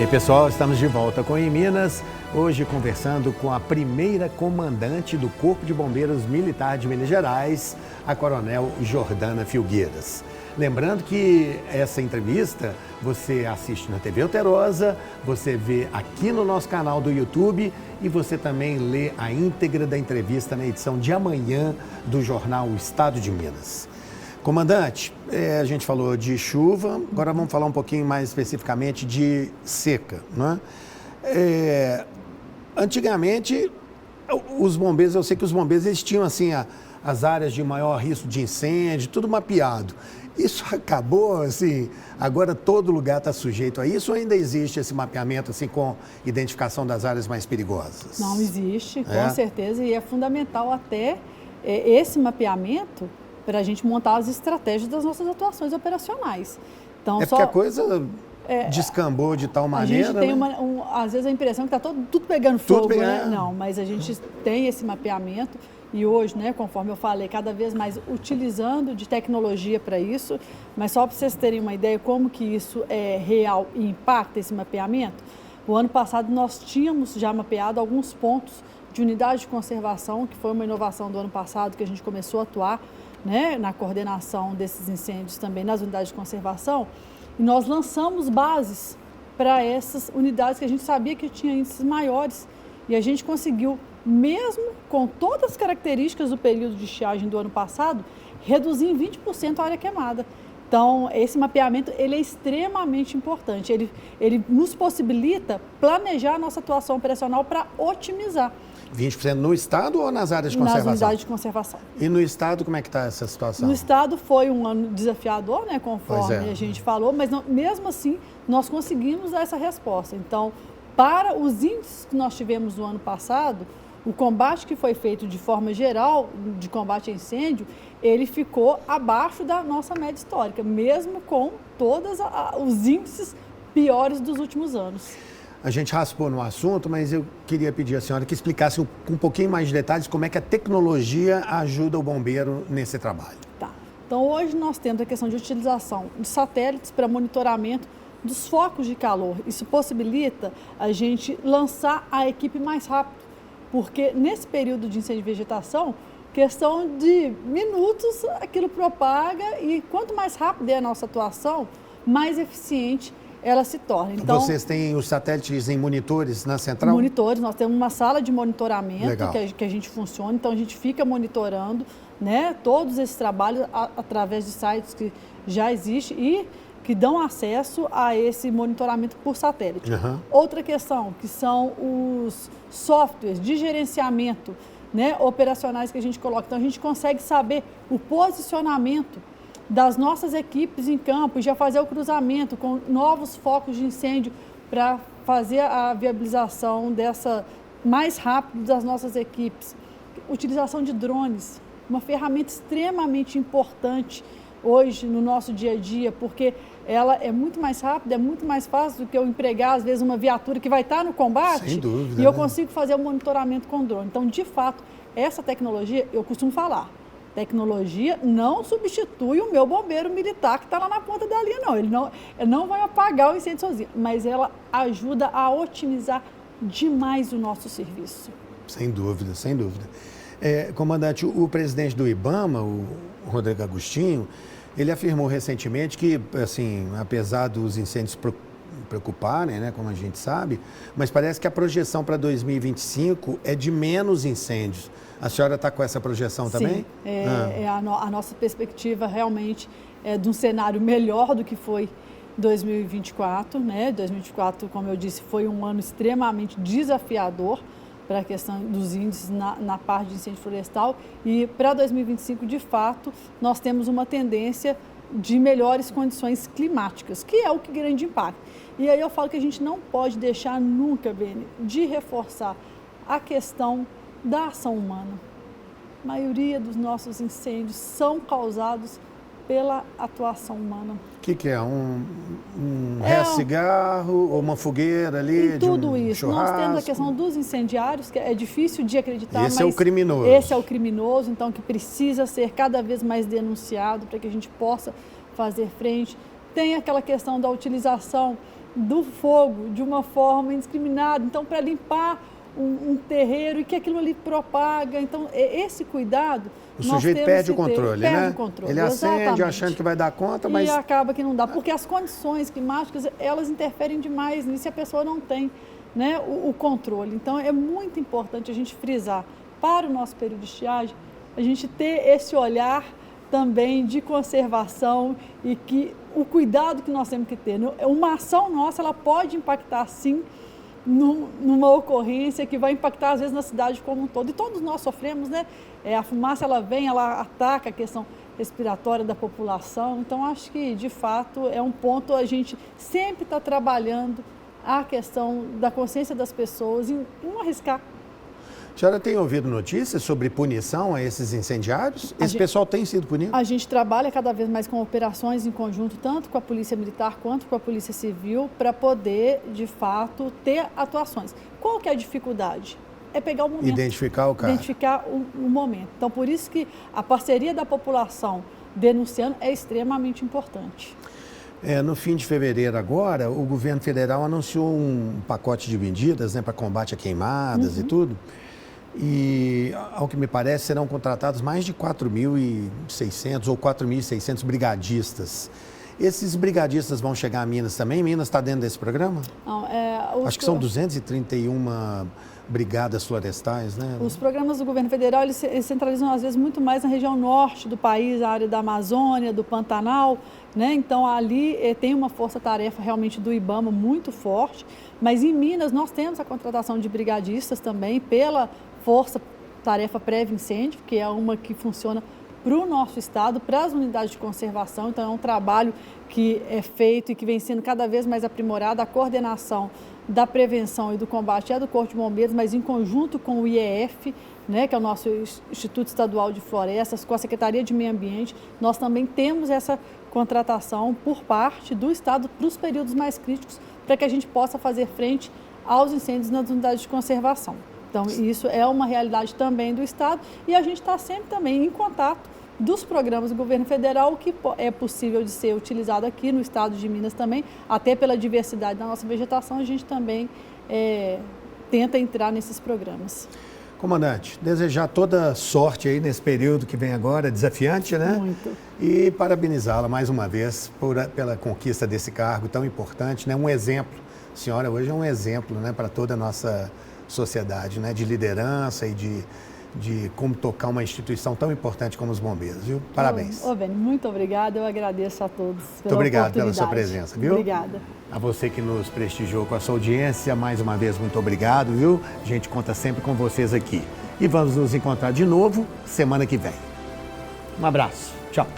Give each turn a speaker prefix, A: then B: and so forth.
A: E aí, pessoal, estamos de volta com Em Minas, hoje conversando com a primeira comandante do Corpo de Bombeiros Militar de Minas Gerais, a Coronel Jordana Filgueiras. Lembrando que essa entrevista você assiste na TV Alterosa, você vê aqui no nosso canal do YouTube e você também lê a íntegra da entrevista na edição de amanhã do jornal O Estado de Minas. Comandante, a gente falou de chuva, agora vamos falar um pouquinho mais especificamente de seca, não é? Antigamente, os bombeiros, eu sei que os bombeiros eles tinham assim as áreas de maior risco de incêndio, tudo mapeado. Isso acabou, assim, agora todo lugar está sujeito a isso ou ainda existe esse mapeamento assim com identificação das áreas mais perigosas?
B: Não existe, com certeza, e é fundamental até esse mapeamento para a gente montar as estratégias das nossas atuações operacionais. Então,
A: porque a coisa descambou de tal maneira...
B: A gente tem, às vezes, a impressão que está tudo pegando fogo, né? Não, mas a gente tem esse mapeamento e hoje, né, conforme eu falei, cada vez mais utilizando de tecnologia para isso, mas só para vocês terem uma ideia como que isso é real e impacta esse mapeamento, o ano passado nós tínhamos já mapeado alguns pontos de unidade de conservação, que foi uma inovação do ano passado que a gente começou a atuar, né, na coordenação desses incêndios também nas unidades de conservação, e nós lançamos bases para essas unidades que a gente sabia que tinha índices maiores, e a gente conseguiu, mesmo com todas as características do período de estiagem do ano passado, reduzir em 20% a área queimada. Então, esse mapeamento ele é extremamente importante, ele nos possibilita planejar a nossa atuação operacional para otimizar.
A: 20% no estado ou nas áreas de conservação?
B: Nas unidades de conservação.
A: E no estado, como é que está essa situação?
B: No estado foi um ano desafiador, né, conforme a gente falou, mas não, mesmo assim nós conseguimos dar essa resposta. Então, para os índices que nós tivemos no ano passado, o combate que foi feito de forma geral, de combate a incêndio, ele ficou abaixo da nossa média histórica, mesmo com todos os índices piores dos últimos anos.
A: A gente raspou no assunto, mas eu queria pedir à senhora que explicasse com um pouquinho mais de detalhes como é que a tecnologia ajuda o bombeiro nesse trabalho.
B: Tá. Então, hoje nós temos a questão de utilização de satélites para monitoramento dos focos de calor. Isso possibilita a gente lançar a equipe mais rápido, porque nesse período de incêndio de vegetação, questão de minutos, aquilo propaga e quanto mais rápida é a nossa atuação, mais eficiente ela se torna. Então,
A: vocês têm os satélites em monitores na central?
B: Monitores, nós temos uma sala de monitoramento que a gente funciona, então a gente fica monitorando, né, todos esses trabalhos através de sites que já existem e que dão acesso a esse monitoramento por satélite. Outra questão, que são os softwares de gerenciamento, né, operacionais que a gente coloca. Então, a gente consegue saber o posicionamento das nossas equipes em campo e já fazer o cruzamento com novos focos de incêndio para fazer a viabilização mais rápido das nossas equipes. Utilização de drones, uma ferramenta extremamente importante hoje no nosso dia a dia, porque ela é muito mais rápida, é muito mais fácil do que eu empregar, às vezes, uma viatura que vai estar no combate.
A: Sem dúvida,
B: e eu consigo fazer o monitoramento com drone. Então, de fato, essa tecnologia, eu costumo falar, tecnologia não substitui o meu bombeiro militar que está lá na ponta da linha, não. Ele não vai apagar o incêndio sozinho, mas ela ajuda a otimizar demais o nosso serviço.
A: Sem dúvida, sem dúvida. Comandante, o presidente do IBAMA, o Rodrigo Agostinho, ele afirmou recentemente que, assim, apesar dos incêndios preocuparem, né, como a gente sabe, mas parece que a projeção para 2025 é de menos incêndios. A senhora está com essa projeção também?
B: Sim, a nossa perspectiva realmente é de um cenário melhor do que foi 2024, né? 2024, como eu disse, foi um ano extremamente desafiador para a questão dos índices na parte de incêndio florestal e para 2025, de fato, nós temos uma tendência de melhores condições climáticas, que é o que grande impacto. E aí eu falo que a gente não pode deixar nunca, Beni, de reforçar a questão da ação humana. A maioria dos nossos incêndios são causados pela atuação humana.
A: O que é? Um cigarro ou uma fogueira ali?
B: E tudo isso.
A: Churrasco.
B: Nós temos a questão dos incendiários, que é difícil de acreditar,
A: esse é o criminoso.
B: Esse é o criminoso, então, que precisa ser cada vez mais denunciado para que a gente possa fazer frente. Tem aquela questão da utilização do fogo de uma forma indiscriminada. Então, para limpar um terreiro e que aquilo ali propaga. Então, esse cuidado...
A: O sujeito perde o controle, né?
B: Perde o controle,
A: ele acende
B: exatamente.
A: Achando que vai dar conta, mas...
B: E acaba que não dá, porque as condições climáticas, elas interferem demais nisso e a pessoa não tem, né, o controle. Então, é muito importante a gente frisar para o nosso período de estiagem, a gente ter esse olhar também de conservação e que o cuidado que nós temos que ter. Uma ação nossa, ela pode impactar, sim, numa ocorrência que vai impactar, às vezes, na cidade como um todo. E todos nós sofremos, né? A fumaça, ela vem, ela ataca a questão respiratória da população. Então, acho que, de fato, é um ponto a gente sempre está trabalhando a questão da consciência das pessoas em não arriscar.
A: A senhora tem ouvido notícias sobre punição a esses incendiários? Esse pessoal tem sido punido?
B: A gente trabalha cada vez mais com operações em conjunto, tanto com a Polícia Militar quanto com a Polícia Civil, para poder, de fato, ter atuações. Qual que é a dificuldade? É pegar o momento.
A: Identificar o cara.
B: Identificar o momento. Então, por isso que a parceria da população denunciando é extremamente importante.
A: No fim de fevereiro agora, o governo federal anunciou um pacote de medidas, né, para combate a queimadas e tudo. E, ao que me parece, serão contratados mais de 4.600 ou 4.600 brigadistas. Esses brigadistas vão chegar a Minas também? Minas está dentro desse programa?
B: Não,
A: acho que são 231 brigadas florestais, né?
B: Os programas do governo federal, eles centralizam, às vezes, muito mais na região norte do país, a área da Amazônia, do Pantanal, né? Então, ali tem uma força-tarefa realmente do IBAMA muito forte, mas em Minas nós temos a contratação de brigadistas também pela Força-Tarefa Prévio Incêndio, que é uma que funciona para o nosso estado, para as unidades de conservação. Então, é um trabalho que é feito e que vem sendo cada vez mais aprimorado. A coordenação da prevenção e do combate é do Corpo de Bombeiros, mas em conjunto com o IEF, né, que é o nosso Instituto Estadual de Florestas, com a Secretaria de Meio Ambiente, nós também temos essa contratação por parte do estado para os períodos mais críticos, para que a gente possa fazer frente aos incêndios nas unidades de conservação. Então, isso é uma realidade também do estado e a gente está sempre também em contato dos programas do governo federal, que é possível de ser utilizado aqui no estado de Minas também, até pela diversidade da nossa vegetação, a gente também tenta entrar nesses programas.
A: Comandante, desejar toda sorte aí nesse período que vem agora, desafiante, né?
B: Muito.
A: E parabenizá-la mais uma vez pela conquista desse cargo tão importante, né? Um exemplo. A senhora hoje é um exemplo, né, para toda a nossa sociedade, né? De liderança e de como tocar uma instituição tão importante como os bombeiros, viu? Parabéns.
B: Beni, muito obrigada, eu agradeço a todos pela
A: muito obrigado pela sua presença, viu?
B: Obrigada.
A: A você que nos prestigiou com a sua audiência, mais uma vez, muito obrigado, viu? A gente conta sempre com vocês aqui. E vamos nos encontrar de novo semana que vem. Um abraço. Tchau.